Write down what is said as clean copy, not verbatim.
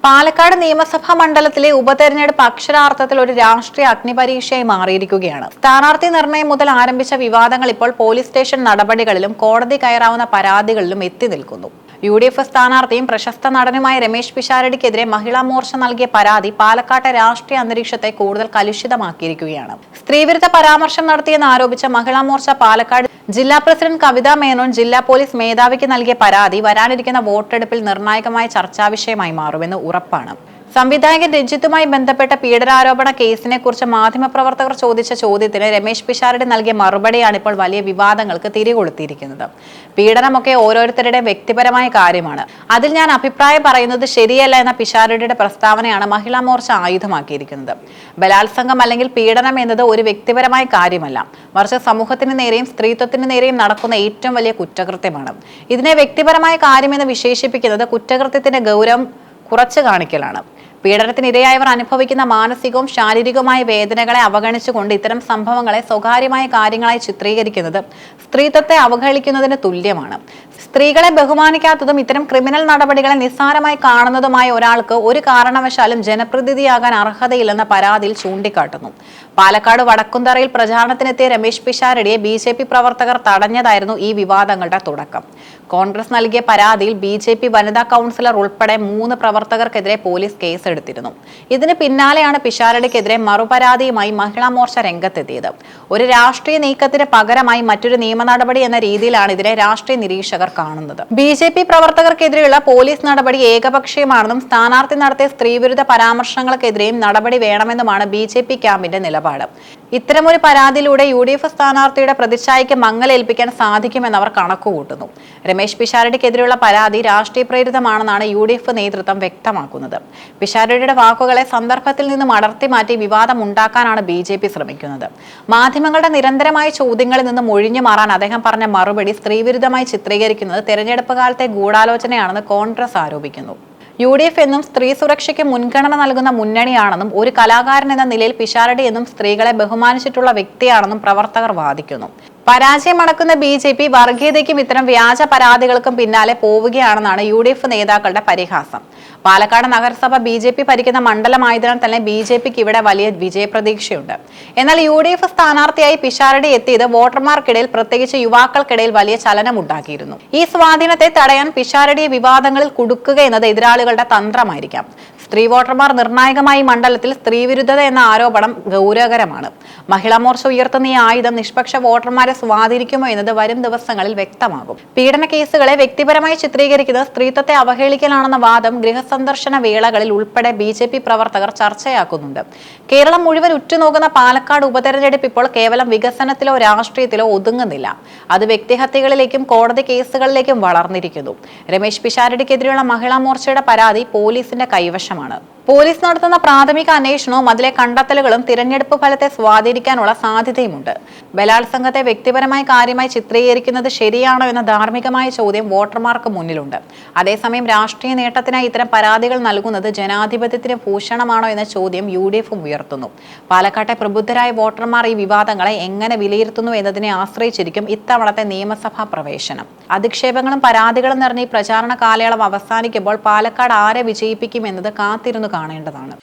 പാലക്കാട് നിയമസഭാ മണ്ഡലത്തിലെ ഉപതെരഞ്ഞെടുപ്പ് അക്ഷരാർത്ഥത്തിൽ ഒരു രാഷ്ട്രീയ അഗ്നിപരീക്ഷയായി മാറിയിരിക്കുകയാണ്. സ്ഥാനാർത്ഥി നിർണയം മുതൽ ആരംഭിച്ച വിവാദങ്ങൾ ഇപ്പോൾ പോലീസ് സ്റ്റേഷൻ നടപടികളിലും കോടതി കയറാവുന്ന പരാതികളിലും എത്തി നിൽക്കുന്നു. UDF സ്ഥാനാർത്ഥിയും പ്രശസ്ത നടനുമായ രമേശ് പിഷാരടിക്കെതിരെ മഹിളാ മോർച്ച നൽകിയ പരാതി പാലക്കാട്ടെ രാഷ്ട്രീയ അന്തരീക്ഷത്തെ കൂടുതൽ കലുഷിതമാക്കിയിരിക്കുകയാണ്. സ്ത്രീവിരുദ്ധ പരാമർശം നടത്തിയെന്ന് ആരോപിച്ച മഹിളാ മോർച്ച പാലക്കാട് ജില്ലാ പ്രസിഡന്റ് കവിത മേനോൻ ജില്ലാ പോലീസ് മേധാവിക്ക് നൽകിയ പരാതി വരാനിരിക്കുന്ന വോട്ടെടുപ്പിൽ നിർണായകമായ ചർച്ചാവിഷയമായി മാറുമെന്ന് ഉറപ്പാണ്. സംവിധായകൻ രഞ്ജിത്തുമായി ബന്ധപ്പെട്ട പീഡനാരോപണ കേസിനെ കുറിച്ച് മാധ്യമപ്രവർത്തകർ ചോദിച്ച ചോദ്യത്തിന് രമേശ് പിഷാരടി നൽകിയ മറുപടിയാണ് ഇപ്പോൾ വലിയ വിവാദങ്ങൾക്ക് തിരികൊളുത്തിയിരിക്കുന്നത്. പീഡനമൊക്കെ ഓരോരുത്തരുടെയും വ്യക്തിപരമായ കാര്യമാണ്. അതിൽ ഞാൻ അഭിപ്രായം പറയുന്നത് ശരിയല്ല എന്ന പിഷാരടിയുടെ പ്രസ്താവനയാണ് മഹിളാ മോർച്ച ആയുധമാക്കിയിരിക്കുന്നത്. ബലാത്സംഗം അല്ലെങ്കിൽ പീഡനം എന്നത് ഒരു വ്യക്തിപരമായ കാര്യമല്ല, മറിച്ച് സമൂഹത്തിന് നേരെയും സ്ത്രീത്വത്തിന് നേരെയും നടക്കുന്ന ഏറ്റവും വലിയ കുറ്റകൃത്യമാണ്. ഇതിനെ വ്യക്തിപരമായ കാര്യമെന്ന് വിശേഷിപ്പിക്കുന്നത് കുറ്റകൃത്യത്തിന്റെ ഗൗരവം കുറച്ചു കാണിക്കലാണ്. പീഡനത്തിനിരയായവർ അനുഭവിക്കുന്ന മാനസികവും ശാരീരികവുമായ വേദനകളെ അവഗണിച്ചുകൊണ്ട് ഇത്തരം സംഭവങ്ങളെ സ്വകാര്യമായ കാര്യങ്ങളായി ചിത്രീകരിക്കുന്നത് സ്ത്രീത്വത്തെ അവഹേളിക്കുന്നതിന് തുല്യമാണ്. സ്ത്രീകളെ ബഹുമാനിക്കാത്തതും ഇത്തരം ക്രിമിനൽ നടപടികളെ നിസ്സാരമായി കാണുന്നതുമായ ഒരാൾക്ക് ഒരു കാരണവശാലും ജനപ്രതിനിധിയാകാൻ അർഹതയില്ലെന്ന പരാതിയിൽ ചൂണ്ടിക്കാട്ടുന്നു. പാലക്കാട് വടക്കുംതറയിൽ പ്രചാരണത്തിനെത്തിയ രമേശ് പിഷാരടിയെ BJP പ്രവർത്തകർ തടഞ്ഞതായിരുന്നു ഈ വിവാദങ്ങളുടെ തുടക്കം. കോൺഗ്രസ് നൽകിയ പരാതിയിൽ BJP വനിതാ കൗൺസിലർ ഉൾപ്പെടെ 3 പ്രവർത്തകർക്കെതിരെ പോലീസ് കേസെടുത്തിരുന്നു. ഇതിന് പിന്നാലെയാണ് പിഷാരടിക്കെതിരെ മറുപരാതിയുമായി മഹിളാ മോർച്ച രംഗത്തെത്തിയത്. ഒരു രാഷ്ട്രീയ നീക്കത്തിന് പകരമായി മറ്റൊരു നിയമ നടപടി എന്ന രീതിയിലാണ് ഇതിനെ രാഷ്ട്രീയ നിരീക്ഷകർ കാണുന്നത്. BJP പ്രവർത്തകർക്കെതിരെയുള്ള പോലീസ് നടപടി ഏകപക്ഷീയമാണെന്നും സ്ഥാനാർത്ഥി നടത്തിയ സ്ത്രീവിരുദ്ധ പരാമർശങ്ങൾക്കെതിരെയും നടപടി വേണമെന്നുമാണ് BJP ക്യാമ്പിന്റെ നിലപാട്. ഇത്തരമൊരു പരാതിയിലൂടെ UDF സ്ഥാനാർത്ഥിയുടെ പ്രതിച്ഛായയ്ക്ക് മങ്ങലേൽപ്പിക്കാൻ സാധിക്കുമെന്ന് അവർ കണക്കുകൂട്ടുന്നു. രമേശ് പിഷാരടിക്കെതിരെയുള്ള പരാതി രാഷ്ട്രീയ പ്രേരിതമാണെന്നാണ് UDF നേതൃത്വം വ്യക്തമാക്കുന്നത്. പിഷാരടിയുടെ വാക്കുകളെ സന്ദർഭത്തിൽ നിന്നും അടർത്തി മാറ്റി വിവാദം ഉണ്ടാക്കാനാണ് BJP ശ്രമിക്കുന്നത്. മാധ്യമങ്ങളുടെ നിരന്തരമായ ചോദ്യങ്ങളിൽ നിന്നും ഒഴിഞ്ഞു മാറാൻ അദ്ദേഹം പറഞ്ഞ മറുപടി സ്ത്രീവിരുദ്ധമായി ചിത്രീകരിക്കുന്നത് തെരഞ്ഞെടുപ്പ് കാലത്തെ ഗൂഢാലോചനയാണെന്ന് കോൺഗ്രസ് ആരോപിക്കുന്നു. UDF എന്നും സ്ത്രീ സുരക്ഷയ്ക്ക് മുൻഗണന നൽകുന്ന മുന്നണിയാണെന്നും ഒരു കലാകാരൻ എന്ന നിലയിൽ പിഷാരടി എന്നും സ്ത്രീകളെ ബഹുമാനിച്ചിട്ടുള്ള വ്യക്തിയാണെന്നും പ്രവർത്തകർ വാദിക്കുന്നു. പരാജയമടക്കുന്ന BJP വർഗീയതയ്ക്കും ഇത്തരം വ്യാജ പരാതികൾക്കും പിന്നാലെ പോവുകയാണെന്നാണ് UDF നേതാക്കളുടെ പരിഹാസം. പാലക്കാട് നഗരസഭ BJP ഭരിക്കുന്ന മണ്ഡലമായതിനാൽ തന്നെ BJPക്ക് ഇവിടെ വലിയ വിജയപ്രതീക്ഷയുണ്ട്. എന്നാൽ UDF സ്ഥാനാർത്ഥിയായി പിഷാരടി എത്തിയത് വോട്ടർമാർക്കിടയിൽ പ്രത്യേകിച്ച് യുവാക്കൾക്കിടയിൽ വലിയ ചലനമുണ്ടാക്കിയിരുന്നു. ഈ സ്വാധീനത്തെ തടയാൻ പിഷാരടിയെ വിവാദങ്ങളിൽ കുടുക്കുക എന്നത് എതിരാളികളുടെ തന്ത്രമായിരിക്കാം. സ്ത്രീ വോട്ടർമാർ നിർണായകമായി മണ്ഡലത്തിൽ സ്ത്രീവിരുദ്ധത എന്ന ആരോപണം ഗൗരവകരമാണ്. മഹിളാ മോർച്ച ഉയർത്തുന്ന ഈ ആയുധം നിഷ്പക്ഷ വോട്ടർമാരെ സ്വാധീനിക്കുമോ എന്നത് വരും ദിവസങ്ങളിൽ വ്യക്തമാകും. പീഡന കേസുകളെ വ്യക്തിപരമായി ചിത്രീകരിക്കുന്നത് സ്ത്രീത്വത്തെ അവഹേളിക്കലാണെന്ന വാദം ഗൃഹസന്ദർശന വേളകളിൽ ഉൾപ്പെടെ BJP പ്രവർത്തകർ ചർച്ചയാക്കുന്നുണ്ട്. കേരളം മുഴുവൻ ഉറ്റുനോക്കുന്ന പാലക്കാട് ഉപതെരഞ്ഞെടുപ്പ് ഇപ്പോൾ കേവലം വികസനത്തിലോ രാഷ്ട്രീയത്തിലോ ഒതുങ്ങുന്നില്ല. അത് വ്യക്തിഹത്യകളിലേക്കും കോടതി കേസുകളിലേക്കും വളർന്നിരിക്കുന്നു. രമേശ് പിഷാരടിക്കെതിരെയുള്ള മഹിളാ മോർച്ചയുടെ പരാതി പോലീസിന്റെ കൈവശമാണ്. പോലീസ് നടത്തുന്ന പ്രാഥമിക അന്വേഷണവും അതിലെ കണ്ടെത്തലുകളും തിരഞ്ഞെടുപ്പ് ഫലത്തെ സ്വാധീനിക്കാനുള്ള സാധ്യതയുമുണ്ട്. ബലാത്സംഗത്തെ വ്യക്തിപരമായ കാര്യമായി ചിത്രീകരിക്കുന്നത് ശരിയാണോ എന്ന ധാർമ്മികമായ ചോദ്യം വോട്ടർമാർക്ക് മുന്നിലുണ്ട്. അതേസമയം രാഷ്ട്രീയ നേട്ടത്തിനായി ഇത്തരം പരാതികൾ നൽകുന്നത് ജനാധിപത്യത്തിന് ഭൂഷണമാണോ എന്ന ചോദ്യം UDF ഉയർത്തുന്നു. പാലക്കാട്ടെ പ്രബുദ്ധരായ വോട്ടർമാർ ഈ വിവാദങ്ങളെ എങ്ങനെ വിലയിരുത്തുന്നു എന്നതിനെ ആശ്രയിച്ചിരിക്കും ഇത്തവണത്തെ നിയമസഭാ പ്രവേശനം. അധിക്ഷേപങ്ങളും പരാതികളും നിറഞ്ഞ ഈ പ്രചാരണ കാലയളവ് അവസാനിക്കുമ്പോൾ പാലക്കാട് ആരെ വിജയിപ്പിക്കുമെന്നത് കാത്തിരുന്നു കാണേണ്ടതാണ്.